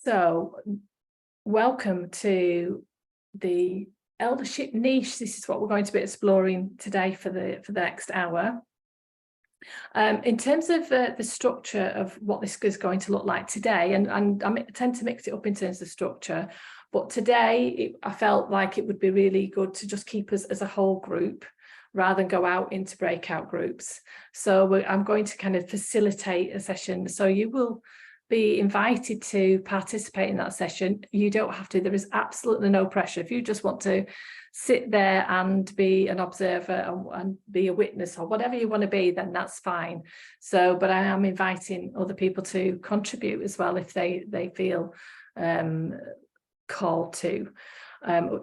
So, welcome to the Eldership Niche. This is what we're going to be exploring today for the next hour. In terms of the structure of what this is going to look like today, and I tend to mix it up in terms of structure, but today I felt like it would be really good to just keep us as a whole group rather than go out into breakout groups. So I'm going to kind of facilitate a session. So you will be invited to participate in that session. You don't have to. There is absolutely no pressure. If you just want to sit there and be an observer and be a witness or whatever you want to be, then that's fine. So, but I am inviting other people to contribute as well if they feel called to.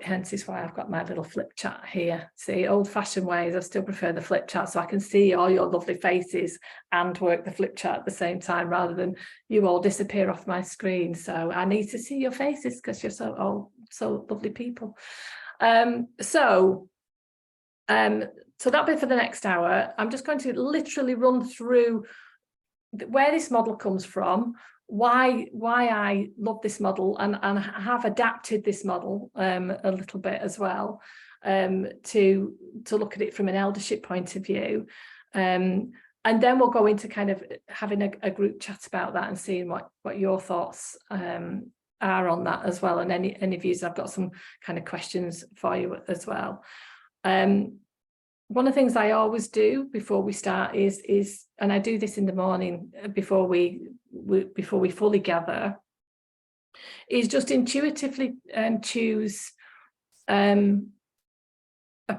Hence is why I've got my little flip chart here. See, old-fashioned ways, I still prefer the flip chart so I can see all your lovely faces and work the flip chart at the same time rather than you all disappear off my screen. So I need to see your faces because you're so lovely people. So that'll be for the next hour. I'm just going to literally run through where this model comes from, why I love this model and have adapted this model a little bit as well to look at it from an eldership point of view. And then we'll go into kind of having a group chat about that and seeing what your thoughts are on that as well. And any views. I've got some kind of questions for you as well. One of the things I always do before we start is, and I do this in the morning before we fully gather, is just intuitively choose a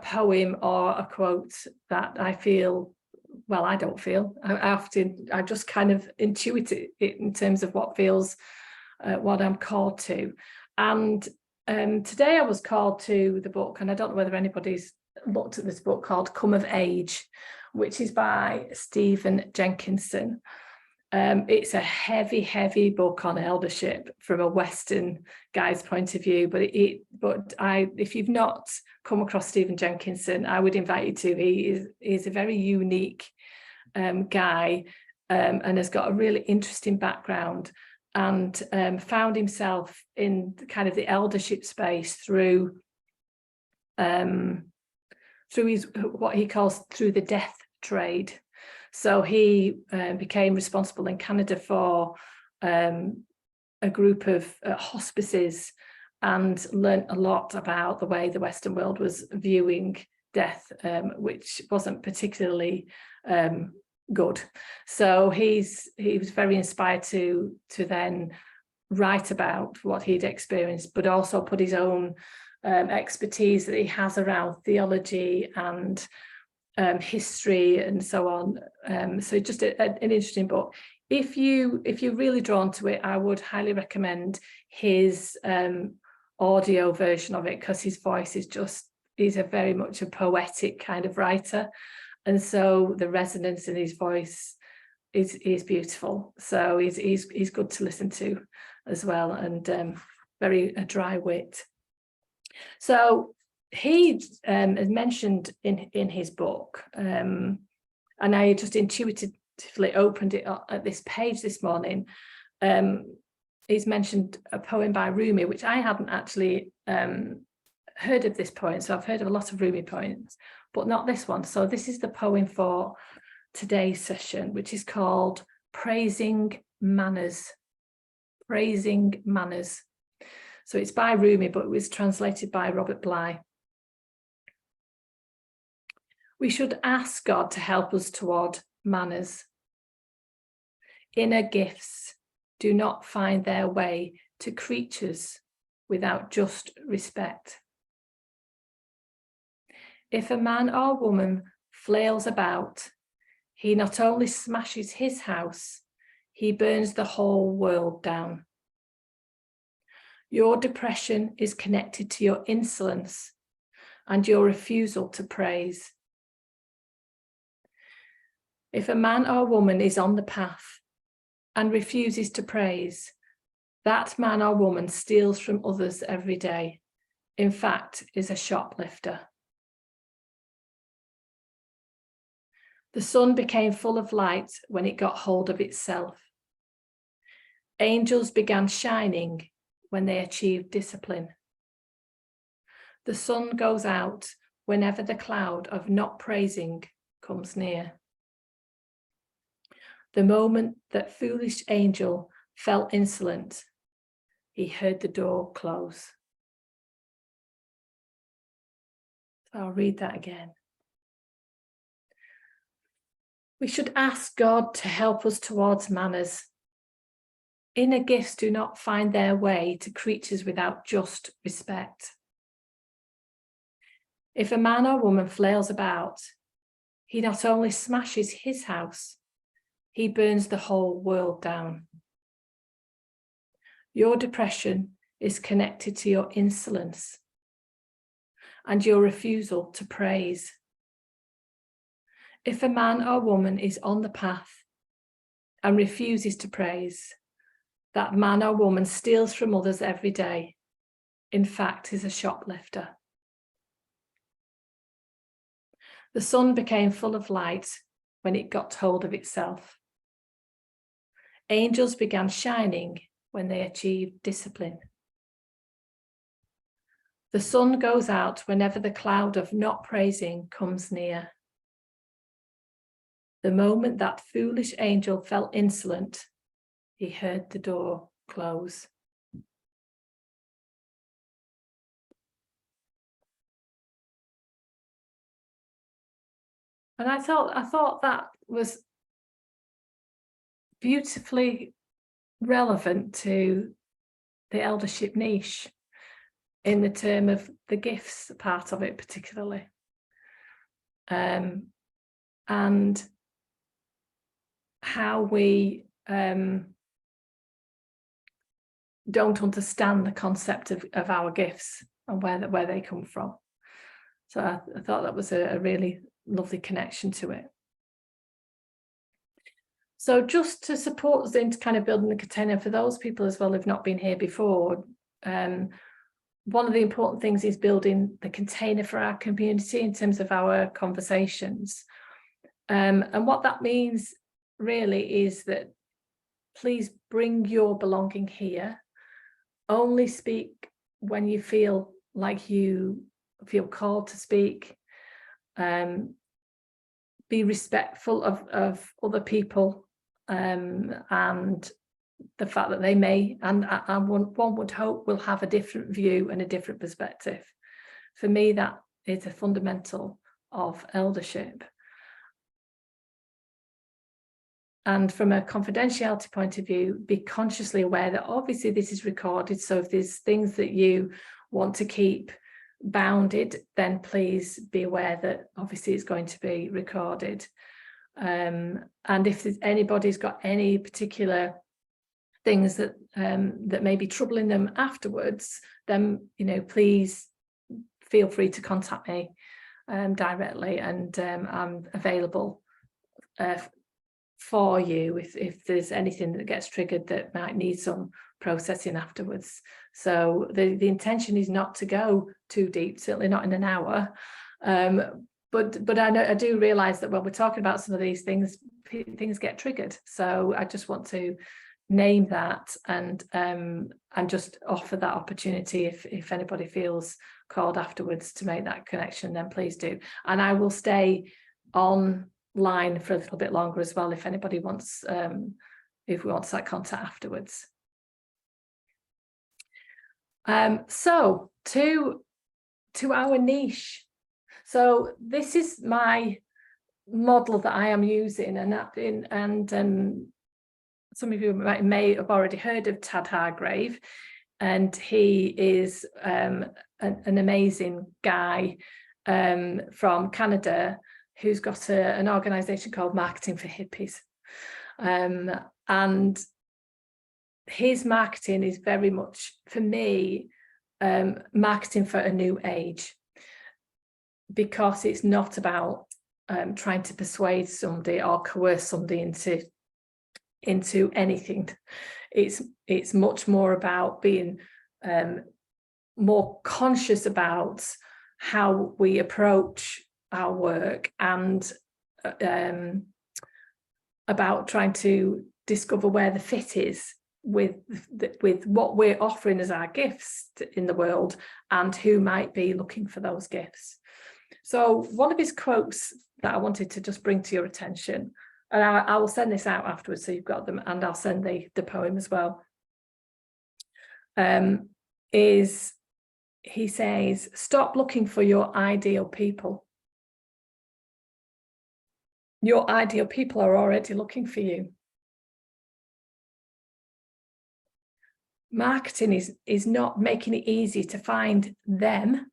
poem or a quote that I feel, well, I don't feel, I just kind of intuit it in terms of what feels, what I'm called to. And today I was called to the book, and I don't know whether anybody's looked at this book called Come of Age, which is by Stephen Jenkinson. It's a heavy book on eldership from a Western guy's point of view, but if you've not come across Stephen Jenkinson, I would invite you to. He is a very unique guy and has got a really interesting background, and found himself in kind of the eldership space through his what he calls through the death trade. So he became responsible in Canada for a group of hospices and learnt a lot about the way the Western world was viewing death, which wasn't particularly good. So he was very inspired to then write about what he'd experienced, but also put his own expertise that he has around theology and history and so on. So just an interesting book. If you're really drawn to it, I would highly recommend his audio version of it, because his voice is he's a very much a poetic kind of writer, and so the resonance in his voice is beautiful. So he's good to listen to as well, and very a dry wit. So he has mentioned in his book, and I just intuitively opened it at this page this morning. He's mentioned a poem by Rumi, which I hadn't actually heard of this poem. So I've heard of a lot of Rumi poems, but not this one. So this is the poem for today's session, which is called Praising Manners. Praising Manners. So it's by Rumi, but it was translated by Robert Bly. We should ask God to help us toward manners. Inner gifts do not find their way to creatures without just respect. If a man or woman flails about, he not only smashes his house, he burns the whole world down. Your depression is connected to your insolence and your refusal to praise. If a man or woman is on the path and refuses to praise, that man or woman steals from others every day. In fact, is a shoplifter. The sun became full of light when it got hold of itself. Angels began shining when they achieved discipline. The sun goes out whenever the cloud of not praising comes near. The moment that foolish angel felt insolent, he heard the door close. So I'll read that again. We should ask God to help us towards manners. Inner gifts do not find their way to creatures without just respect. If a man or woman flails about, he not only smashes his house, he burns the whole world down. Your depression is connected to your insolence and your refusal to praise. If a man or woman is on the path and refuses to praise, that man or woman steals from others every day. In fact, is a shoplifter. The sun became full of light when it got hold of itself. Angels began shining when they achieved discipline. The sun goes out whenever the cloud of not praising comes near. The moment that foolish angel felt insolent, he heard the door close. And I thought that was beautifully relevant to the eldership niche in the term of the gifts part of it particularly. And how we don't understand the concept of our gifts and where they come from. So I thought that was a really lovely connection to it. So just to support us into kind of building the container for those people as well who've not been here before, one of the important things is building the container for our community in terms of our conversations. And what that means really is that please bring your belonging here. Only speak when you feel like you feel called to speak. Be respectful of other people and the fact that they may, and one would hope, will have a different view and a different perspective. For me, that is a fundamental of eldership. And from a confidentiality point of view, be consciously aware that obviously this is recorded. So if there's things that you want to keep bounded, then please be aware that obviously it's going to be recorded. And if there's anybody's got any particular things that that may be troubling them afterwards, then please feel free to contact me directly, and I'm available for you if there's anything that gets triggered that might need some processing afterwards. So the intention is not to go too deep, certainly not in an hour, but I do realize that when we're talking about some of these things get triggered. So I just want to name that and just offer that opportunity if anybody feels called afterwards to make that connection, then please do. And I will stay online for a little bit longer as well if anybody wants, if we want that contact afterwards. So to our niche. So this is my model that I am using, and some of you may have already heard of Tad Hargrave, and he is an amazing guy from Canada who's got an organization called Marketing for Hippies. And his marketing is very much, for me, marketing for a new age, because it's not about trying to persuade somebody or coerce somebody into anything. It's much more about being more conscious about how we approach our work, and about trying to discover where the fit is with what we're offering as our gifts in the world and who might be looking for those gifts. So one of his quotes that I wanted to just bring to your attention, and I will send this out afterwards so you've got them, and I'll send the poem as well, is he says, stop looking for your ideal people. Your ideal people are already looking for you. Marketing is not making it easy to find them.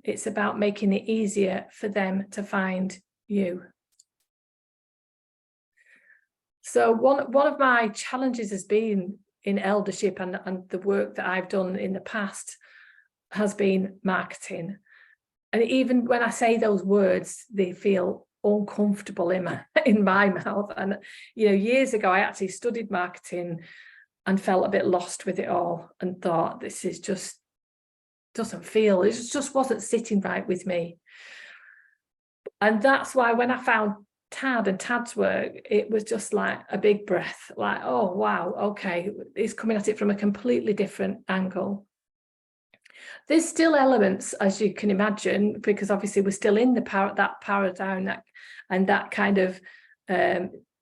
It's about making it easier for them to find you. So one of my challenges has been in eldership, and the work that I've done in the past has been marketing. And even when I say those words, they feel uncomfortable in my mouth. And years ago I actually studied marketing and felt a bit lost with it all and thought, this is just doesn't feel, it just wasn't sitting right with me. And that's why when I found Tad and Tad's work, it was just like a big breath, like, oh wow, okay, he's coming at it from a completely different angle. There's still elements, as you can imagine, because obviously we're still in that paradigm, and that kind of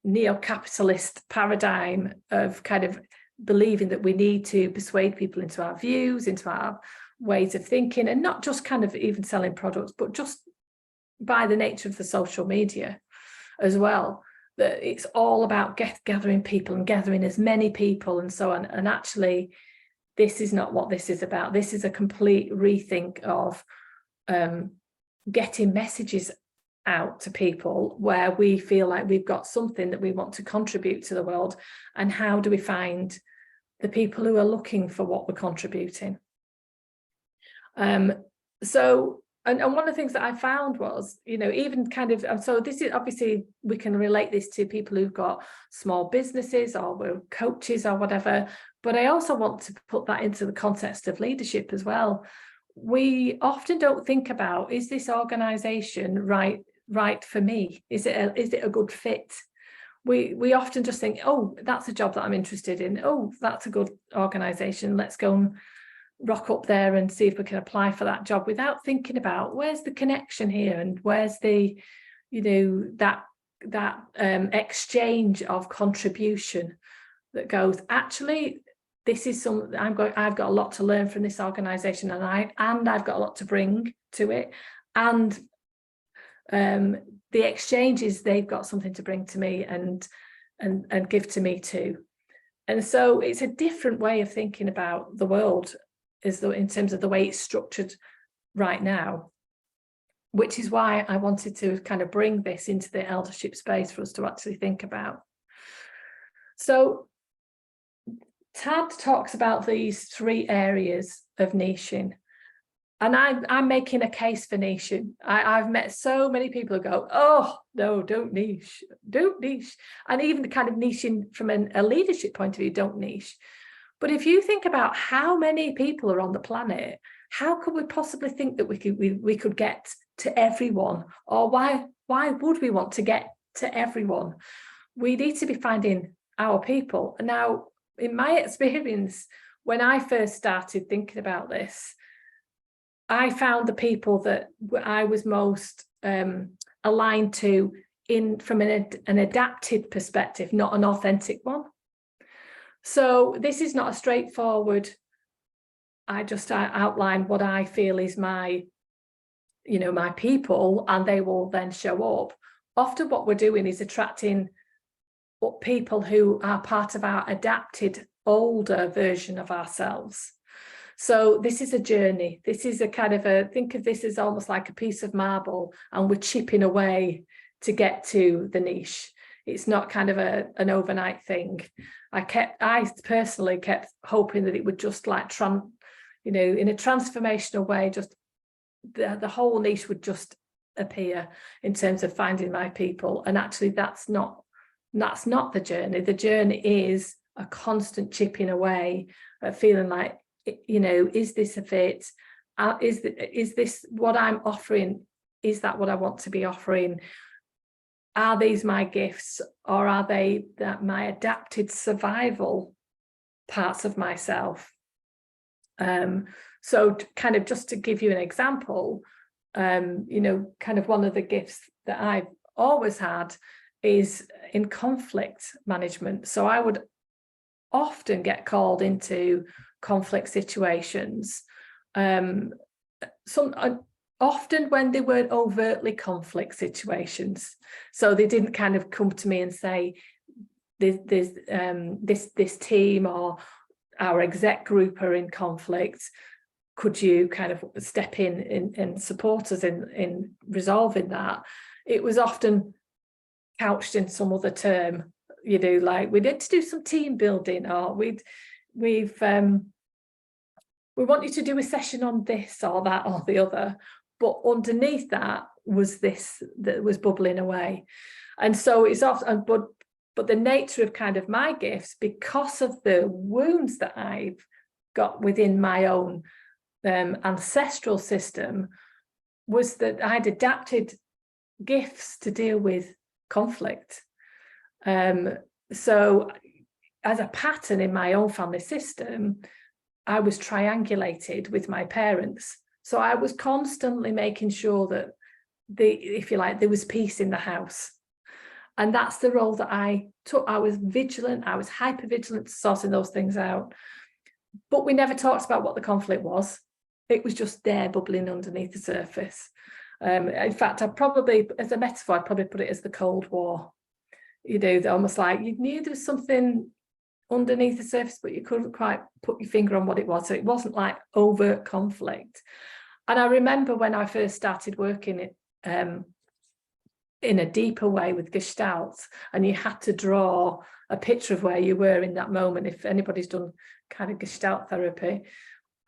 neo-capitalist paradigm of kind of believing that we need to persuade people into our views, into our ways of thinking, and not just kind of even selling products, but just by the nature of the social media as well, that it's all about gathering people and gathering as many people and so on. And actually, this is not what this is about. This is a complete rethink of getting messages out to people where we feel like we've got something that we want to contribute to the world, and how do we find the people who are looking for what we're contributing. So one of the things that I found was, even kind of, so this is obviously, we can relate this to people who've got small businesses or we're coaches or whatever, but I also want to put that into the context of leadership as well. We often don't think about, is this organization right for me? Is it a good fit? We often just think, oh, that's a job that I'm interested in. Oh, that's a good organization. Let's go and rock up there and see if we can apply for that job, without thinking about where's the connection here, and where's the, that exchange of contribution that goes, actually, this is I've got a lot to learn from this organization, and I've got a lot to bring to it, and the exchange is they've got something to bring to me and give to me too. And so it's a different way of thinking about the world, in terms of the way it's structured right now, which is why I wanted to kind of bring this into the eldership space for us to actually think about. So Tad talks about these 3 areas of niching, and I'm making a case for niching. I've met so many people who go, oh no, don't niche, and even the kind of niching from a leadership point of view, don't niche. But if you think about how many people are on the planet, how could we possibly think that we could get to everyone? Or why would we want to get to everyone? We need to be finding our people. Now, in my experience, when I first started thinking about this, I found the people that I was most aligned to from an adapted perspective, not an authentic one. So this is not a straightforward, I outline what I feel is my people, and they will then show up. Often what we're doing is attracting people who are part of our adapted, older version of ourselves. So this is a journey. This is a kind of think of this as almost like a piece of marble, and we're chipping away to get to the niche. It's not kind of an overnight thing. I personally kept hoping that it would just like, in a transformational way, just the whole niche would just appear in terms of finding my people. And actually that's not the journey. The journey is a constant chipping away, feeling like, is this a fit? Is this what I'm offering? Is that what I want to be offering? Are these my gifts, or are they my adapted survival parts of myself. So kind of just to give you an example, you know, kind of one of the gifts that I've always had is in conflict management. So I would often get called into conflict situations, often when they weren't overtly conflict situations. So they didn't kind of come to me and say, this team or our exec group are in conflict. Could you kind of step in and support us in resolving that? It was often couched in some other term, you know, like we need to do some team building, or we want you to do a session on this or that or the other. But underneath that was this that was bubbling away. And so it's often, but the nature of kind of my gifts, because of the wounds that I've got within my own ancestral system, was that I'd adapted gifts to deal with conflict. So as a pattern in my own family system, I was triangulated with my parents. So I was constantly making sure that if you like, there was peace in the house. And that's the role that I took. I was vigilant, I was hyper vigilant, sorting those things out. But we never talked about what the conflict was. It was just there bubbling underneath the surface. In fact, I probably, as a metaphor, I'd probably put it as the Cold War. You know, almost like you knew there was something underneath the surface, but you couldn't quite put your finger on what it was. So it wasn't like overt conflict. And I remember when I first started working in a deeper way with Gestalt, and you had to draw a picture of where you were in that moment. If anybody's done kind of Gestalt therapy,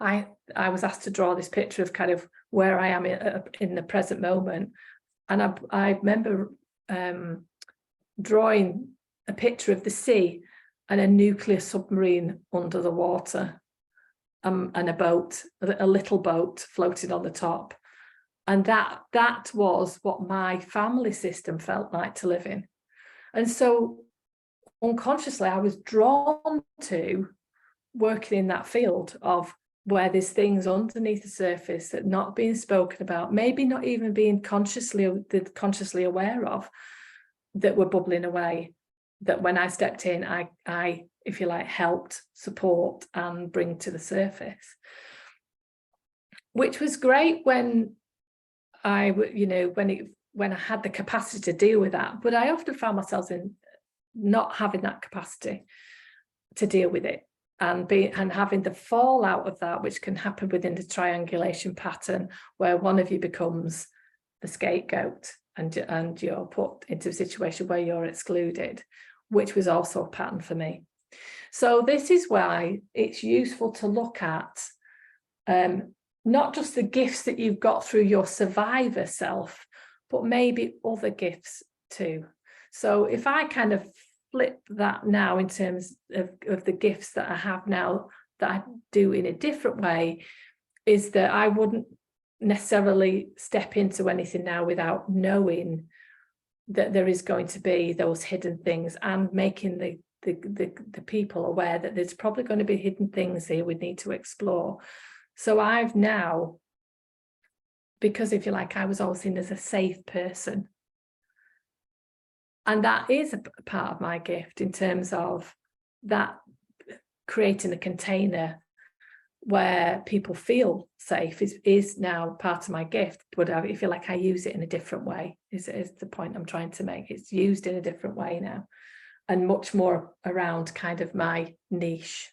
I was asked to draw this picture of kind of where I am in the present moment. And I remember drawing a picture of the sea and a nuclear submarine under the water, and a boat, a little boat floating on the top. And that was what my family system felt like to live in. And so unconsciously, I was drawn to working in that field of where there's things underneath the surface that not being spoken about, maybe not even being consciously aware of, that were bubbling away, that when I stepped in, I, if you like, helped support and bring to the surface, which was great when I, you know, when I had the capacity to deal with that. But I often found myself in not having that capacity to deal with it, and having the fallout of that, which can happen within the triangulation pattern, where one of you becomes the scapegoat and you're put into a situation where you're excluded, which was also a pattern for me. So this is why it's useful to look at not just the gifts that you've got through your survivor self, but maybe other gifts too. So if I kind of flip that now in terms of the gifts that I have now that I do in a different way, is that I wouldn't necessarily step into anything now without knowing that there is going to be those hidden things, and making the people aware that there's probably going to be hidden things here we need to explore. So I've now, because if you like, I was always seen as a safe person. And that is a part of my gift, in terms of that, creating a container where people feel safe is now part of my gift. But I feel like I use it in a different way, is the point I'm trying to make. It's used in a different way now, and much more around kind of my niche.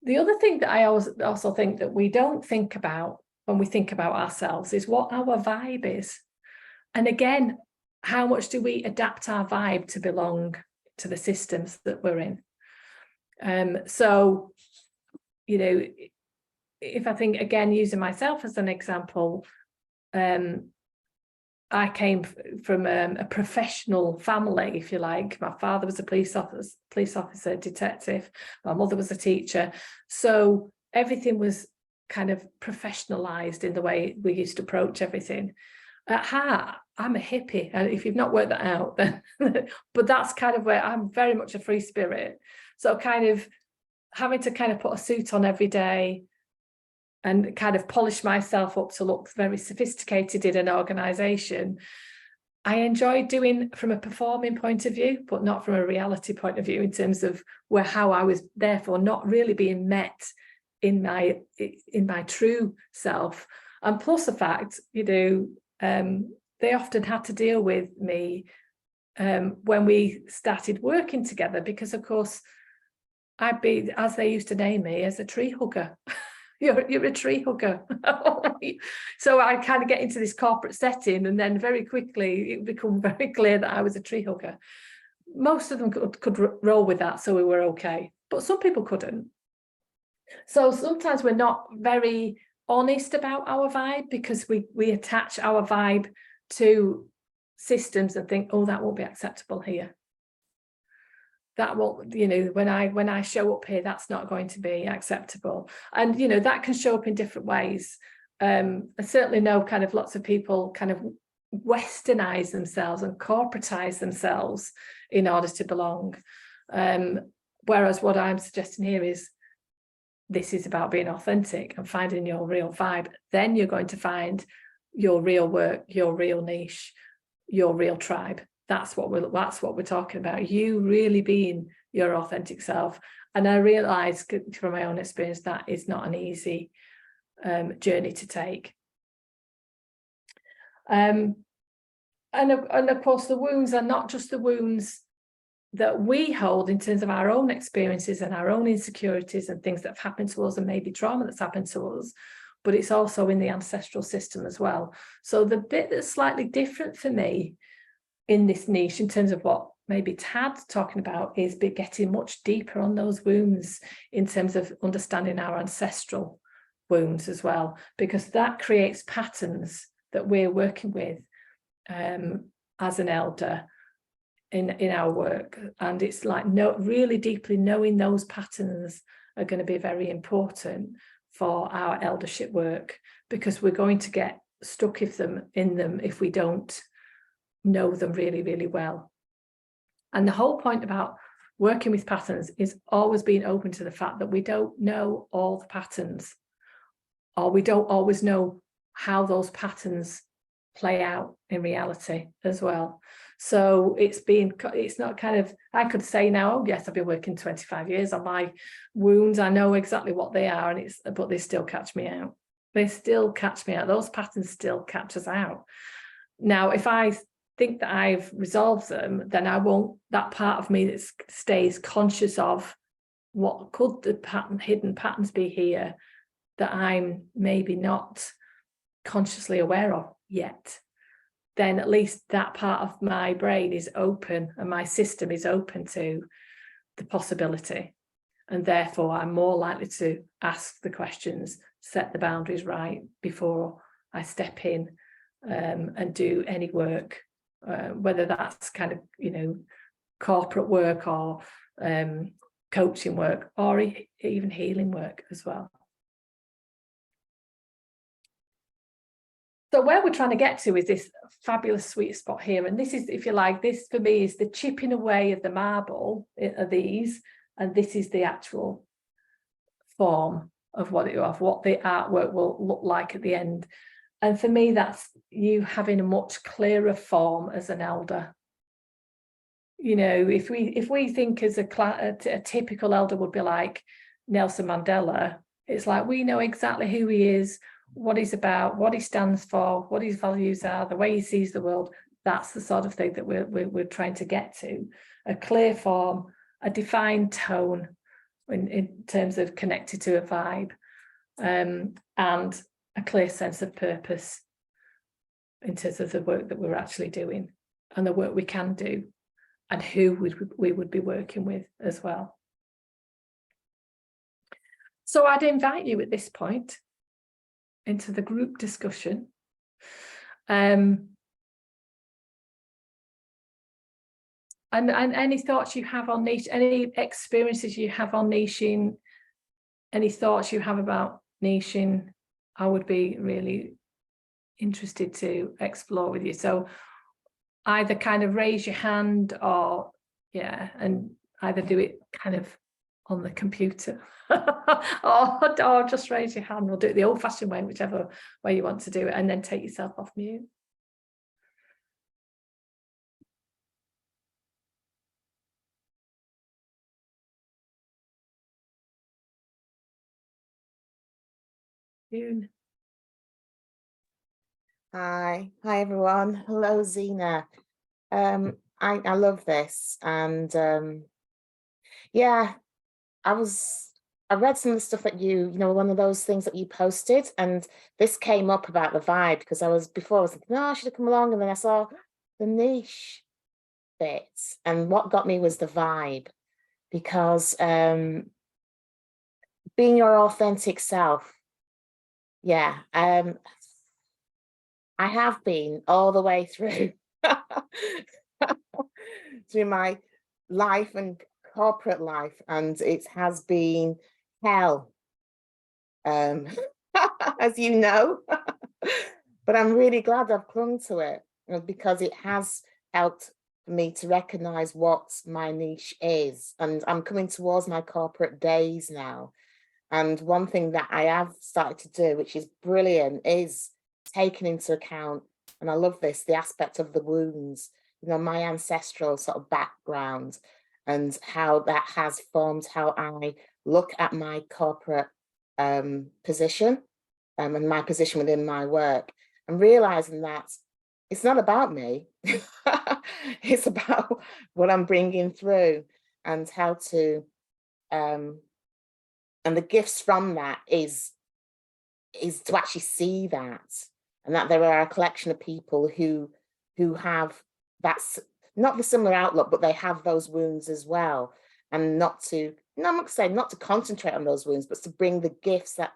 The other thing that I also think that we don't think about when we think about ourselves is what our vibe is. And again, how much do we adapt our vibe to belong to the systems that we're in? So, you know, if I think, again, using myself as an example, I came from a professional family, if you like. My father was a police officer, detective. My mother was a teacher. So everything was kind of professionalized in the way we used to approach everything. At heart, I'm a hippie, and if you've not worked that out, then but that's kind of where I'm very much a free spirit. So kind of having to kind of put a suit on every day and kind of polish myself up to look very sophisticated in an organization, I enjoy doing from a performing point of view, but not from a reality point of view, in terms of how I was therefore not really being met in my true self. And plus the fact, they often had to deal with me when we started working together, because of course I'd be, as they used to name me, as a tree hugger. You're a tree hugger. So I kind of get into this corporate setting, and then very quickly it became very clear that I was a tree hugger. Most of them could roll with that, so we were okay, but some people couldn't. So sometimes we're not very honest about our vibe, because we attach our vibe to systems and think, oh, that won't be acceptable here. That won't, when I show up here, that's not going to be acceptable. And that can show up in different ways. I certainly know kind of lots of people kind of westernize themselves and corporatize themselves in order to belong. Whereas what I'm suggesting here is, this is about being authentic and finding your real vibe. Then you're going to find your real work, your real niche, your real tribe. That's what we're talking about. You really being your authentic self. And I realized from my own experience that is not an easy journey to take. And of course, the wounds are not just the wounds that we hold in terms of our own experiences and our own insecurities and things that have happened to us, and maybe trauma that's happened to us, but it's also in the ancestral system as well. So the bit that's slightly different for me in this niche, in terms of what maybe Tad's talking about, is getting much deeper on those wounds in terms of understanding our ancestral wounds as well, because that creates patterns that we're working with as an elder in our work. And it's like really deeply knowing those patterns are going to be very important for our eldership work, because we're going to get stuck in them if we don't know them really, really well. And the whole point about working with patterns is always being open to the fact that we don't know all the patterns, or we don't always know how those patterns play out in reality as well. So it's not kind of, I could say now, oh yes, I've been working 25 years on my wounds, I know exactly what they are, but they still catch me out. They still catch me out. Those patterns still catch us out. Now, if I think that I've resolved them, then that part of me that stays conscious of what could the hidden patterns be here that I'm maybe not consciously aware of yet, then at least that part of my brain is open and my system is open to the possibility. And therefore I'm more likely to ask the questions, set the boundaries right before I step in and do any work, whether that's kind of, corporate work or coaching work, or even healing work as well. So where we're trying to get to is this fabulous sweet spot here. And this is, if you like, this for me is the chipping away of the marble of these. And this is the actual form of what the artwork will look like at the end. And for me, that's you having a much clearer form as an elder. If we think as a typical elder would be like Nelson Mandela, it's like we know exactly who he is, what he's about, what he stands for, what his values are, the way he sees the world. That's the sort of thing that we're trying to get to. A clear form, a defined tone in terms of connected to a vibe, and a clear sense of purpose in terms of the work that we're actually doing and the work we can do and who we would be working with as well. So I'd invite you at this point into the group discussion. And any thoughts you have on niche, any experiences you have on niching, any thoughts you have about niching, I would be really interested to explore with you. So either kind of raise your hand, or and either do it kind of on the computer or just raise your hand. We'll do it the old-fashioned way, whichever way you want to do it, and then take yourself off mute. June. Hi everyone. Hello, Zena. I love this, and yeah, I read some of the stuff that you know, one of those things that you posted, and this came up about the vibe, because I was thinking, no, I should have come along, and then I saw the niche bits, and what got me was the vibe, because being your authentic self, I have been all the way through through my life and corporate life, and it has been hell, as you know. But I'm really glad I've clung to it, because it has helped me to recognize what my niche is, and I'm coming towards my corporate days now. And one thing that I have started to do, which is brilliant, is taking into account, and I love this, the aspect of the wounds, you know, my ancestral sort of background, and how that has formed how I look at my corporate position, and my position within my work, and realizing that it's not about me. It's about what I'm bringing through, and how to, and the gifts from that is to actually see that, and that there are a collection of people who have that's not the similar outlook, but they have those wounds as well, and not to, no, I'm not saying not to concentrate on those wounds, but to bring the gifts that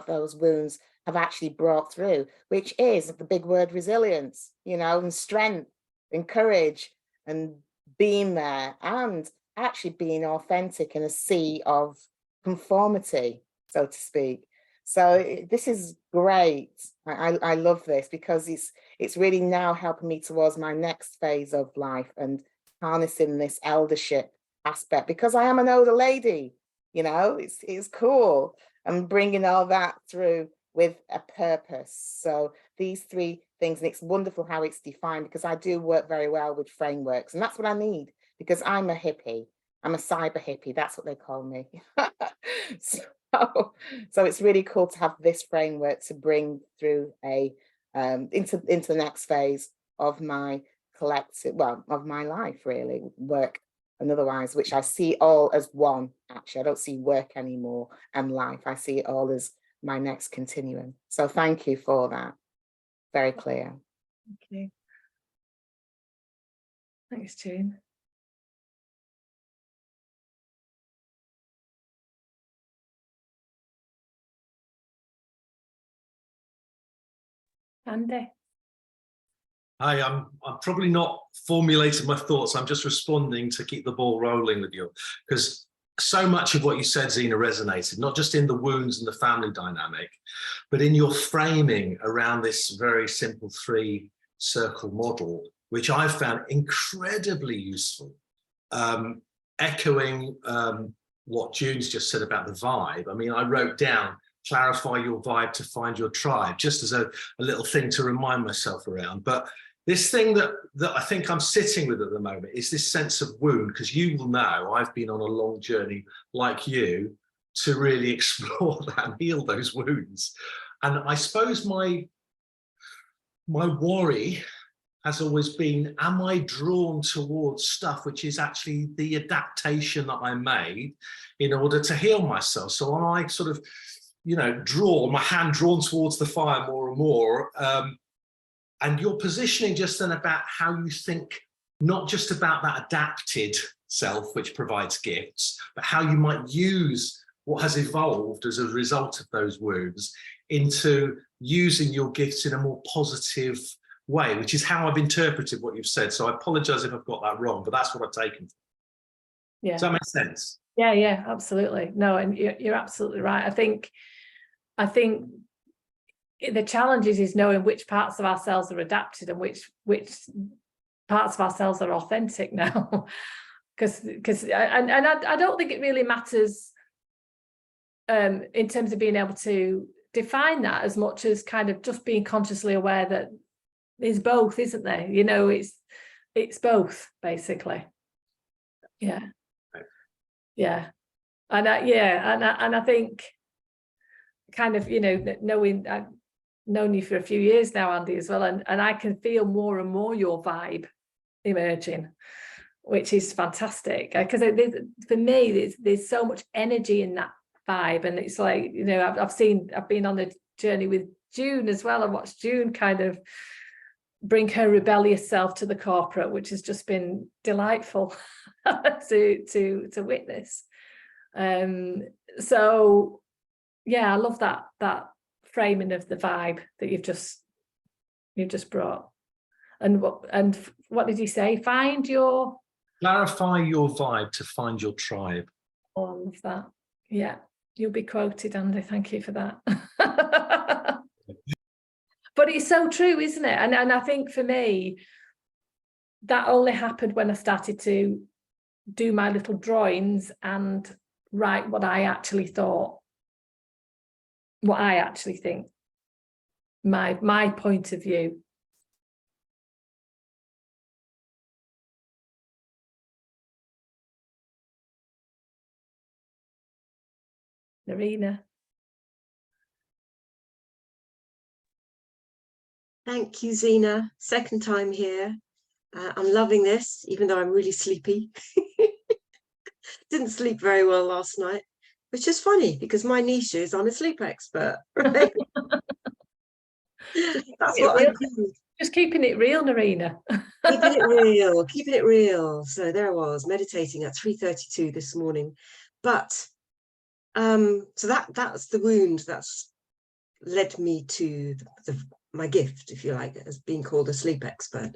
those wounds have actually brought through, which is the big word resilience, you know, and strength and courage, and being there, and actually being authentic in a sea of conformity, so to speak. So this is great. I love this, because it's really now helping me towards my next phase of life, and harnessing this eldership aspect, because I am an older lady, you know, it's cool. I'm bringing all that through with a purpose. So these three things, and it's wonderful how it's defined, because I do work very well with frameworks, and that's what I need, because I'm a hippie. I'm a cyber hippie, that's what they call me. So it's really cool to have this framework to bring through a into the next phase of my collective, well, of my life, really, work and otherwise, which I see all as one. Actually, I don't see work anymore and life. I see it all as my next continuum. So thank you for that. Very clear. Thank you. Thanks, June. Andy. Hi, I'm probably not formulating my thoughts. I'm just responding to keep the ball rolling with you, because so much of what you said, Zena, resonated, not just in the wounds and the family dynamic, but in your framing around this very simple 3-circle model, which I found incredibly useful. Echoing what June's just said about the vibe. I mean, I wrote down, clarify your vibe to find your tribe, just as a little thing to remind myself around. But this thing that I think I'm sitting with at the moment is this sense of wound, because you will know I've been on a long journey like you to really explore that and heal those wounds. And I suppose my worry has always been, am I drawn towards stuff which is actually the adaptation that I made in order to heal myself? So am I sort of, you know, my hand drawn towards the fire more and more? And your positioning just then about how you think, not just about that adapted self, which provides gifts, but how you might use what has evolved as a result of those wounds into using your gifts in a more positive way, which is how I've interpreted what you've said. So I apologize if I've got that wrong, but that's what I've taken. Yeah. Does that make sense? Yeah, absolutely. No, and you're absolutely right. I think the challenge is knowing which parts of ourselves are adapted and which parts of ourselves are authentic now. because I don't think it really matters in terms of being able to define that as much as kind of just being consciously aware that there's both, isn't there? You know, it's both basically. Yeah. Yeah. And I think kind of, you know, knowing I've known you for a few years now, Andy, as well, and I can feel more and more your vibe emerging, which is fantastic, because for me there's so much energy in that vibe, and it's like, you know, I've been on a journey with June as well. I watched June kind of bring her rebellious self to the corporate, which has just been delightful to witness. So yeah, I love that framing of the vibe that you've just brought. And what did you say? Clarify your vibe to find your tribe. Oh, I love that. Yeah, you'll be quoted, Andy. Thank you for that. But it's so true, isn't it? And I think for me, that only happened when I started to do my little drawings and write what I actually thought, what I actually think, my point of view. Narina. Thank you, Zena. Second time here. I'm loving this, even though I'm really sleepy. Didn't sleep very well last night, which is funny because my niche is I'm a sleep expert, right? That's what I do. Just keeping it real, Narina. Keeping it real. So there I was meditating at 3:32 this morning. But so that's the wound that's led me to my gift, if you like, as being called a sleep expert.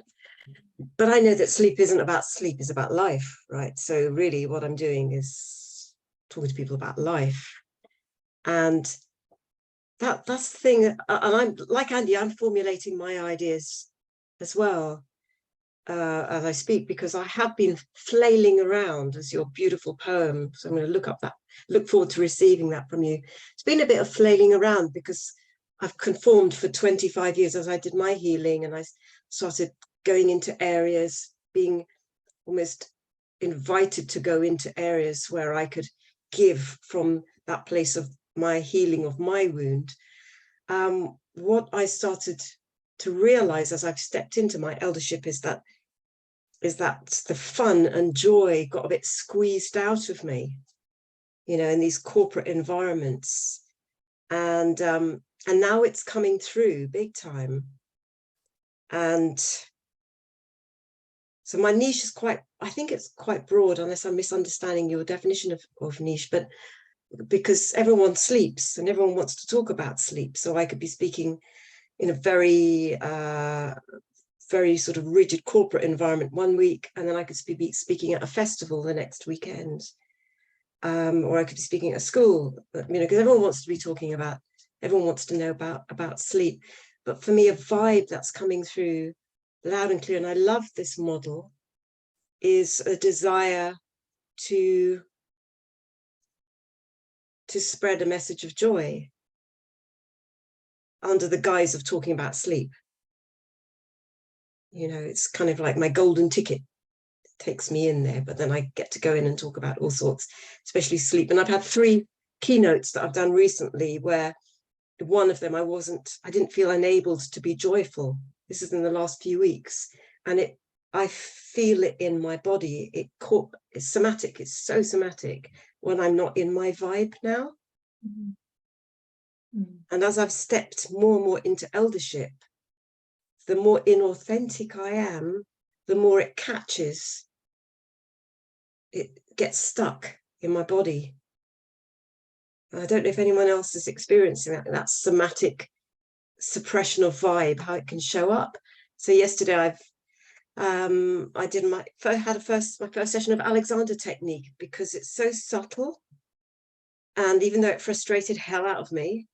But I know that sleep isn't about sleep, it's about life, right? So really what I'm doing is talking to people about life. And that's the thing. And I'm like Andy, I'm formulating my ideas as well as I speak, because I have been flailing around, as your beautiful poem. So I'm going to look forward to receiving that from you. It's been a bit of flailing around because I've conformed for 25 years as I did my healing, and I started going into areas, being almost invited to go into areas where I could give from that place of my healing of my wound. What I started to realize as I've stepped into my eldership is that the fun and joy got a bit squeezed out of me, you know, in these corporate environments. And now it's coming through big time. And so my niche is I think it's quite broad, unless I'm misunderstanding your definition of niche, but because everyone sleeps and everyone wants to talk about sleep. So I could be speaking in a very, very sort of rigid corporate environment one week, and then I could be speaking at a festival the next weekend. Or I could be speaking at a school, you know, because everyone wants to be talking about, everyone wants to know about sleep. But for me, a vibe that's coming through loud and clear, and I love this model, is a desire to spread a message of joy under the guise of talking about sleep. You know, it's kind of like my golden ticket. It takes me in there, but then I get to go in and talk about all sorts, especially sleep. And I've had 3 keynotes that I've done recently where one of them I didn't feel enabled to be joyful. This is in the last few weeks, and I feel it in my body. It's somatic. It's so somatic when I'm not in my vibe now. Mm-hmm. Mm-hmm. And as I've stepped more and more into eldership, the more inauthentic I am, the more it catches. It gets stuck in my body. I don't know if anyone else is experiencing that somatic suppression of vibe, how it can show up. So yesterday I did my first session of Alexander technique, because it's so subtle, and even though it frustrated hell out of me,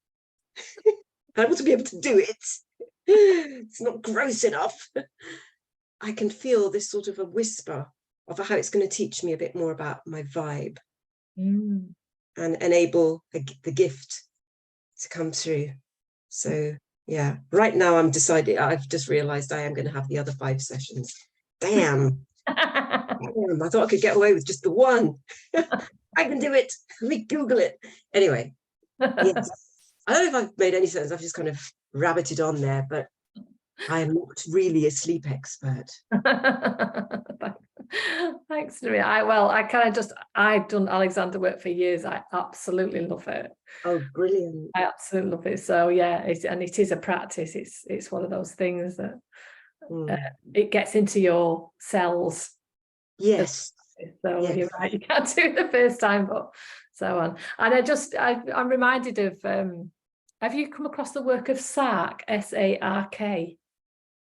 I want to be able to do it. It's not gross enough. I can feel this sort of a whisper of how it's going to teach me a bit more about my vibe and enable the gift to come through. So yeah, right now I'm decided, I've just realized I am going to have the other 5 sessions. Damn. Damn, I thought I could get away with just the one. I can do it. Let me Google it. Anyway, yes. I don't know if I've made any sense. I've just kind of rabbited on there, but I am not really a sleep expert. Thanks, Maria. I've done Alexander work for years. I absolutely love it. Oh, brilliant. I absolutely love it. So yeah, it is a practice. It's one of those things that it gets into your cells. Yes. So yes. You're right, you can't do it the first time, but so on. And I'm reminded of, have you come across the work of Sark, S-A-R-K?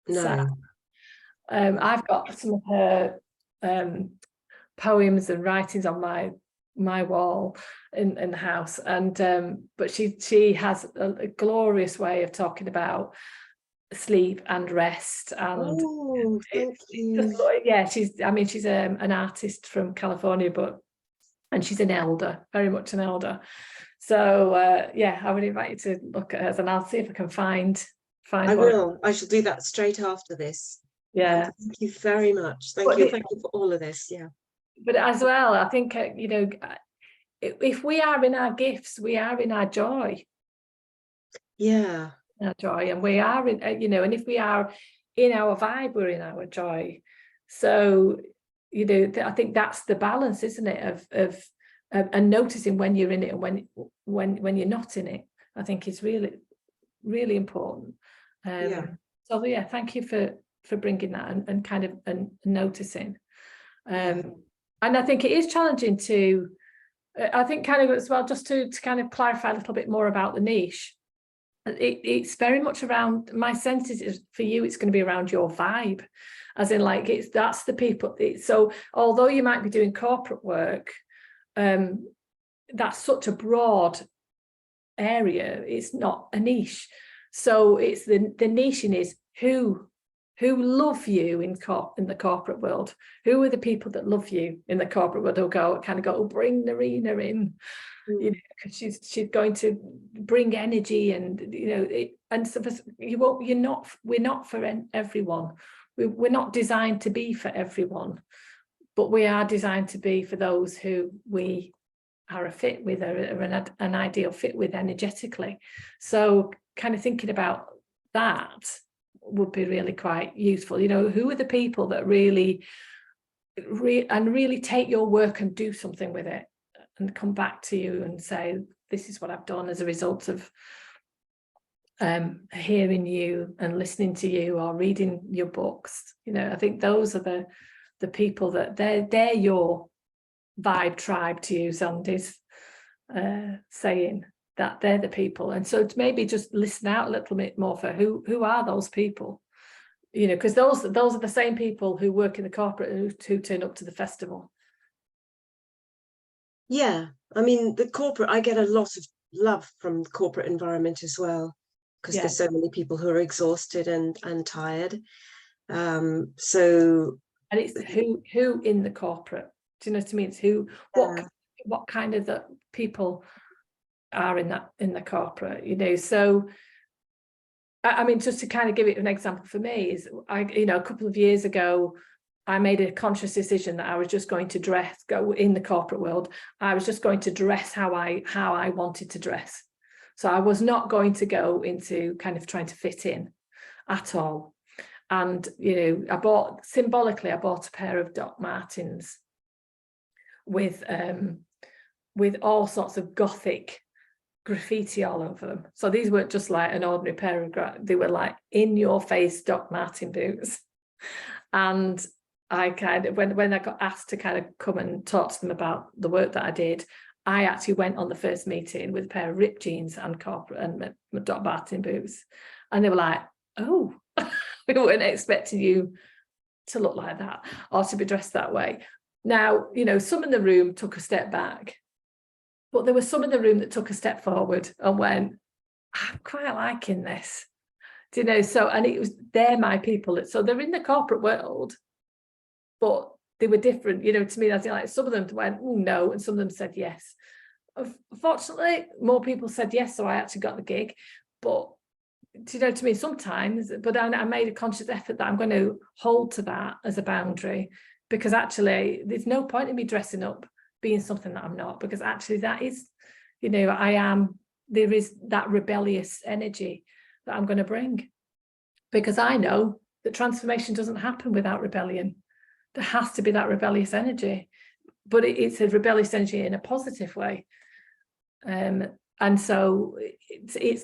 No. Sark. I've got some of her poems and writings on my wall in the house, and but she has a glorious way of talking about sleep and rest, and thank you. she's an artist from California, and she's an elder, very much an elder. So I would invite you to look at hers, and I'll see if I can find I will. I shall do that straight after this. Yeah. Thank you very much. Thank you for all of this. Yeah. But as well, I think if we are in our gifts, we are in our joy. Yeah. Our joy, and we are in, and if we are in our vibe, we're in our joy. So I think that's the balance, isn't it, of and noticing when you're in it and when you're not in it. I think is really, really important. So yeah, thank you for bringing that and kind of noticing. And I think it is challenging to, I think kind of as well, just to kind of clarify a little bit more about the niche. It's very much around, my sense is for you, it's going to be around your vibe, as in like that's the people. So although you might be doing corporate work, that's such a broad area, it's not a niche. So it's the niching is who love you in the corporate world. Who are the people that love you in the corporate world? Who'll bring Narina in, because she's going to bring energy, and and so we're not for everyone. We're not designed to be for everyone, but we are designed to be for those who we are a fit with, or an ideal fit with energetically. So kind of thinking about that would be really quite useful. Who are the people that really take your work and do something with it and come back to you and say, this is what I've done as a result of hearing you and listening to you or reading your books. I think those are the people that they're your vibe tribe, to use Andy's saying, that they're the people. And so to maybe just listen out a little bit more for who are those people, because those are the same people who work in the corporate who turn up to the festival. Yeah, I mean, the corporate, I get a lot of love from the corporate environment as well, because there's so many people who are exhausted and tired. And it's who in the corporate, do you know what I mean? It's what kind of the people are in the corporate, so I mean, just to kind of give it an example for me is a couple of years ago I made a conscious decision that I was just going to go in the corporate world. I was just going to dress how I wanted to dress. So I was not going to go into kind of trying to fit in at all. And I bought a pair of Doc Martens with all sorts of gothic graffiti all over them. So these weren't just like an ordinary pair of they were like in your face Doc Marten boots. And I kind of, when I got asked to kind of come and talk to them about the work that I did, I actually went on the first meeting with a pair of ripped jeans and corporate and Doc Marten boots, and they were like, oh, we weren't expecting you to look like that or to be dressed that way. Now, some in the room took a step back, but there was some in the room that took a step forward and went, I'm quite liking this. Do you know? So, and they're my people. So they're in the corporate world, but they were different, you know, to me. As like some of them went, oh, no, and some of them said yes. Fortunately, more people said yes, so I actually got the gig. But do you know, to me, sometimes, but I made a conscious effort that I'm going to hold to that as a boundary, because actually there's no point in me dressing up being something that I'm not, because actually that is, you know, there is that rebellious energy that I'm going to bring, because I know that transformation doesn't happen without rebellion. There has to be that rebellious energy, but it's a rebellious energy in a positive way. And so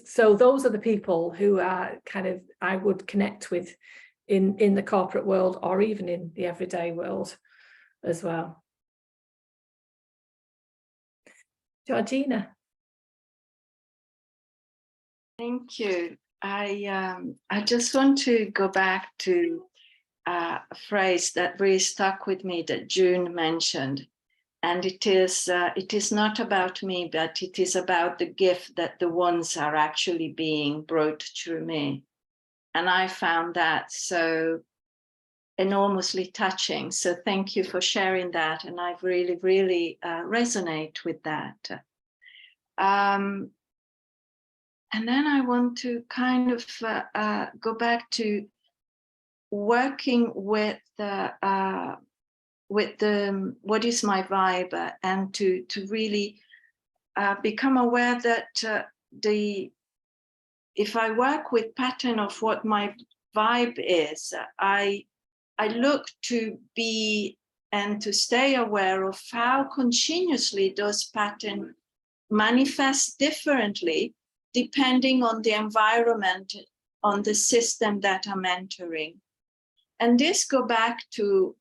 so those are the people who are kind of, I would connect with in the corporate world, or even in the everyday world as well. Georgina. Thank you. I just want to go back to a phrase that really stuck with me that June mentioned. And it is not about me, but it is about the gift that the ones are actually being brought through me. And I found that so enormously touching. So thank you for sharing that. And I really, really resonate with that. And then I want to kind of go back to working with what is my vibe, and to really become aware that if I work with pattern of what my vibe is, I look to be and to stay aware of how continuously those patterns manifest differently depending on the environment, on the system that I'm entering. And this go back to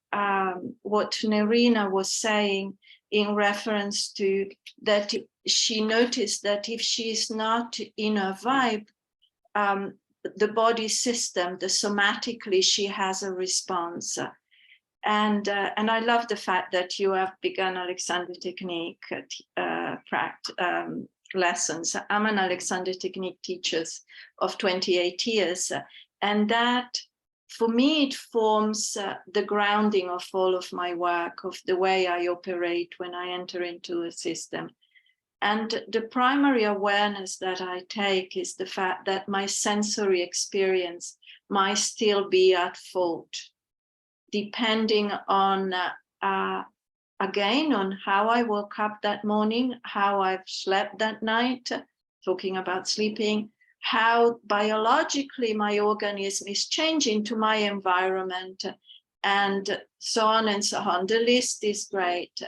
what Nerina was saying in reference to that she noticed that if she's not in a vibe, the body system, the somatically, she has a response. And I love the fact that you have begun Alexander Technique lessons. I'm an Alexander Technique teacher of 28 years. And that, for me, it forms the grounding of all of my work, of the way I operate when I enter into a system. And the primary awareness that I take is the fact that my sensory experience might still be at fault, depending on, again, on how I woke up that morning, how I've slept that night, talking about sleeping, how biologically my organism is changing to my environment, and so on and so on. The list is great.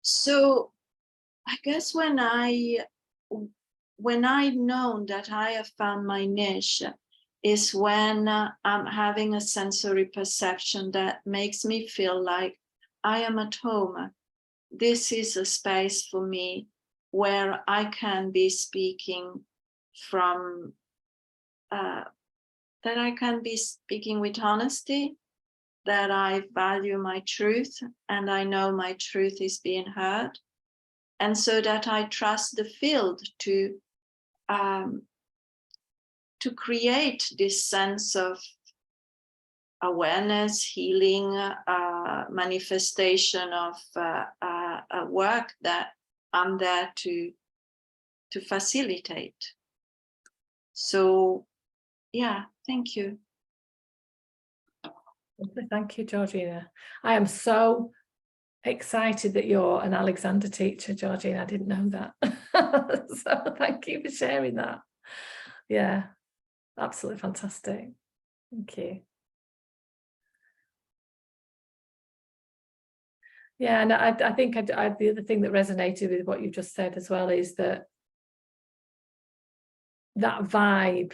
So I guess when I've known that I have found my niche is when I'm having a sensory perception that makes me feel like I am at home. This is a space for me where I can be speaking from, that I can be speaking with honesty, that I value my truth and I know my truth is being heard. And so that I trust the field to create this sense of awareness, healing, manifestation of a work that I'm there to facilitate. So, yeah, thank you. Thank you, Georgina. I am so excited that you're an Alexander teacher, Georgina. I didn't know that. So thank you for sharing that. Yeah, absolutely fantastic. Thank you. Yeah, and I think the other thing that resonated with what you just said as well is that vibe.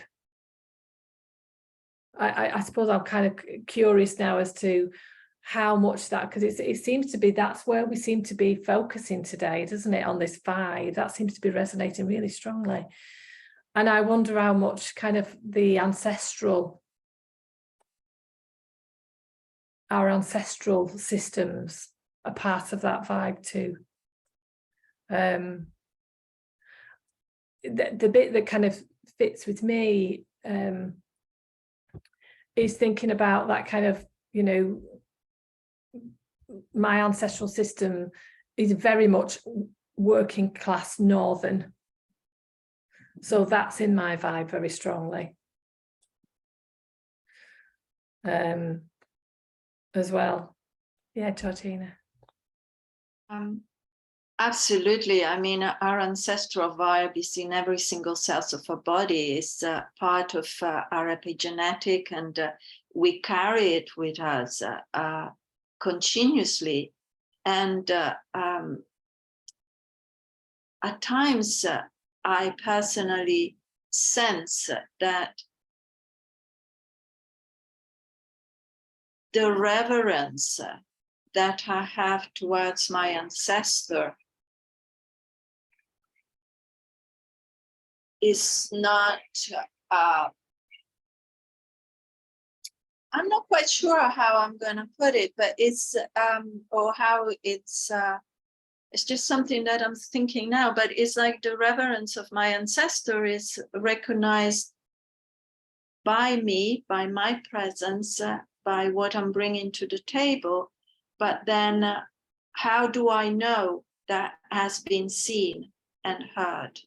I suppose I'm kind of curious now as to how much that, because it seems to be, that's where we seem to be focusing today, doesn't it, on this vibe that seems to be resonating really strongly. And I wonder how much kind of our ancestral systems a part of that vibe too. The bit that kind of fits with me is thinking about that kind of, you know, my ancestral system is very much working class northern. So that's in my vibe very strongly. As well. Yeah, Georgina. Absolutely. I mean, our ancestral vibe is in every single cell of our body. It's part of our epigenetic, and we carry it with us continuously. And at times, I personally sense that the reverence that I have towards my ancestor is not, I'm not quite sure how I'm going to put it, but it's, or how it's just something that I'm thinking now, but it's like the reverence of my ancestor is recognized by me, by my presence, by what I'm bringing to the table. But then how do I know that has been seen and heard?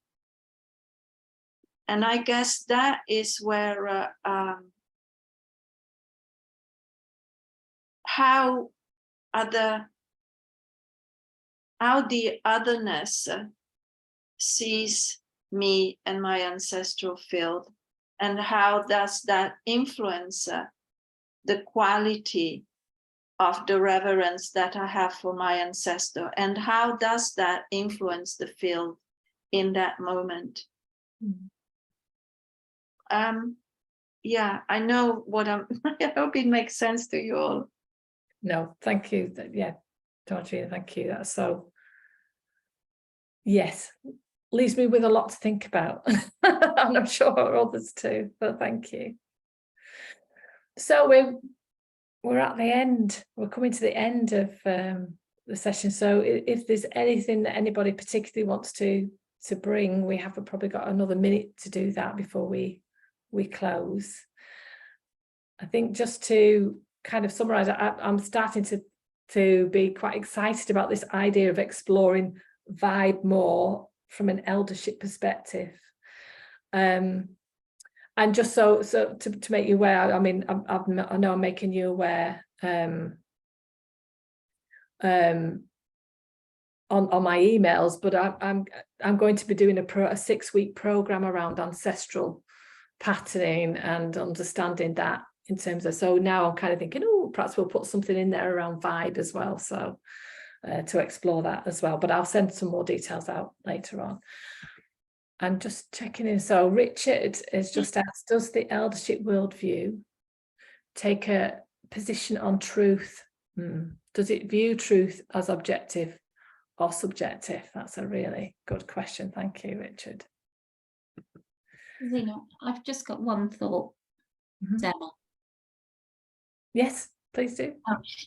And I guess that is where how the otherness sees me and my ancestral field, and how does that influence the quality of the reverence that I have for my ancestor, and how does that influence the field in that moment? Yeah, I know what I'm, I hope it makes sense to you all. No, thank you. Yeah, Georgina, thank you. That's so, yes, leaves me with a lot to think about. And I'm sure others too, but thank you. So we're at the end. We're coming to the end of the session. So if there's anything that anybody particularly wants to bring, we have probably got another minute to do that before we close. I think just to kind of summarize, I'm starting to be quite excited about this idea of exploring vibe more from an eldership perspective. And just so to make you aware, I mean, I know I'm making you aware on my emails, but I'm going to be doing a 6-week program around ancestral patterning and understanding that in terms of, so now I'm kind of thinking, oh, perhaps we'll put something in there around vibe as well, so to explore that as well, but I'll send some more details out later on. I'm just checking in. So Richard has just asked, does the eldership worldview take a position on truth? Does it view truth as objective or subjective? That's a really good question. Thank you, Richard. Zena, I've just got one thought. Emma. Yes, please do.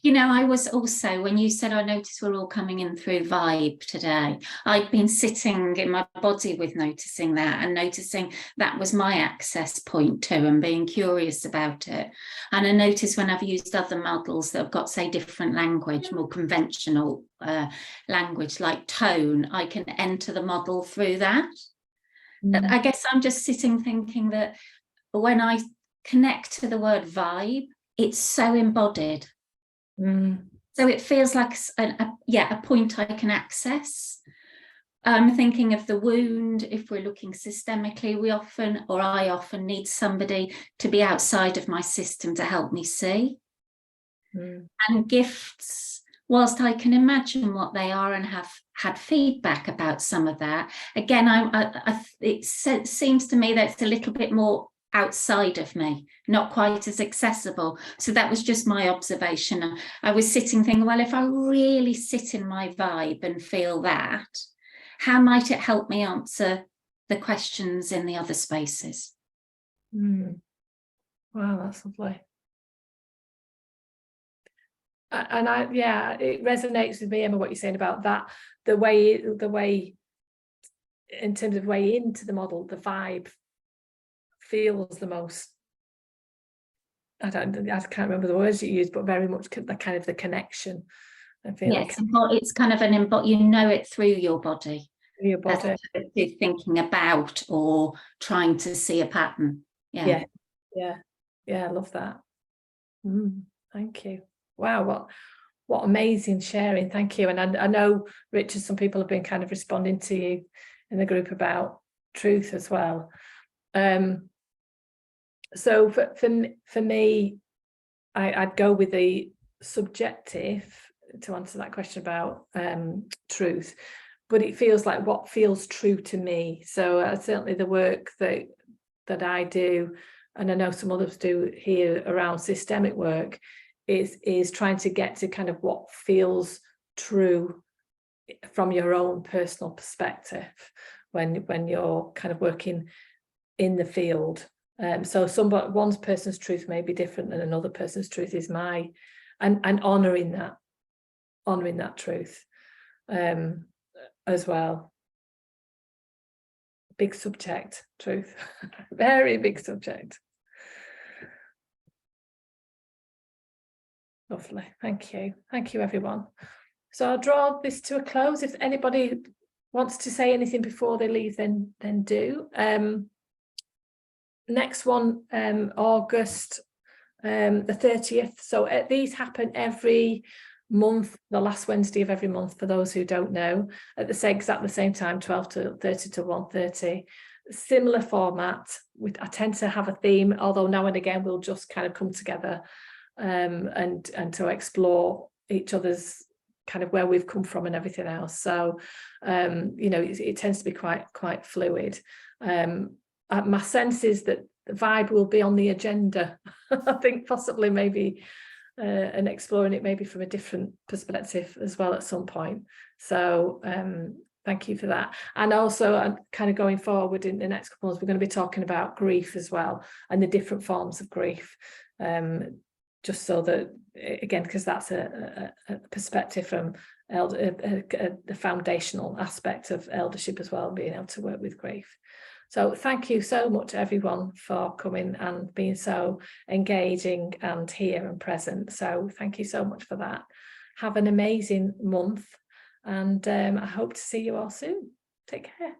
You know, I was also, when you said I noticed we're all coming in through vibe today, I'd been sitting in my body with noticing that, and noticing that was my access point too, and being curious about it. And I noticed when I've used other models that have got, say, different language, more conventional language like tone, I can enter the model through that. I guess I'm just sitting thinking that when I connect to the word vibe, it's so embodied. So it feels like a point I can access. I'm thinking of the wound. If we're looking systemically, I often need somebody to be outside of my system to help me see. And gifts, whilst I can imagine what they are and have had feedback about some of that, again, it seems to me that it's a little bit more outside of me, not quite as accessible. So that was just my observation. I was sitting thinking, well, if I really sit in my vibe and feel that, how might it help me answer the questions in the other spaces? Wow, that's lovely. And yeah, it resonates with me, Emma, what you're saying about that, the way in terms of way into the model, the vibe feels the most, I can't remember the words you used, but very much the kind of the connection. I feel yes, it's kind of you know it through your body. your body. Thinking about or trying to see a pattern. Yeah. I love that. Thank you. Wow, what amazing sharing. Thank you. And I know, Richard, some people have been kind of responding to you in the group about truth as well. So for me, I'd go with the subjective to answer that question about truth, but it feels like what feels true to me. So certainly the work that I do, and I know some others do here around systemic work, is trying to get to kind of what feels true from your own personal perspective when you're kind of working in the field. So one person's truth may be different than another person's truth is and honouring that truth as well. Big subject, truth. Very big subject. Lovely. Thank you everyone. So I'll draw this to a close. If anybody wants to say anything before they leave, then do. Next one, August the 30th. So these happen every month, the last Wednesday of every month, for those who don't know, at the same time, 12:30 to 1:30. Similar format. I tend to have a theme, although now and again we'll just kind of come together and to explore each other's kind of where we've come from and everything else. So it tends to be quite fluid. My sense is that the vibe will be on the agenda. I think possibly maybe and exploring it maybe from a different perspective as well at some point. So thank you for that. And also I'm kind of going forward in the next couple of months, we're going to be talking about grief as well and the different forms of grief. Just so that, again, because that's a perspective from the foundational aspect of eldership as well, being able to work with grief. So thank you so much, everyone, for coming and being so engaging and here and present. So thank you so much for that. Have an amazing month, and I hope to see you all soon. Take care.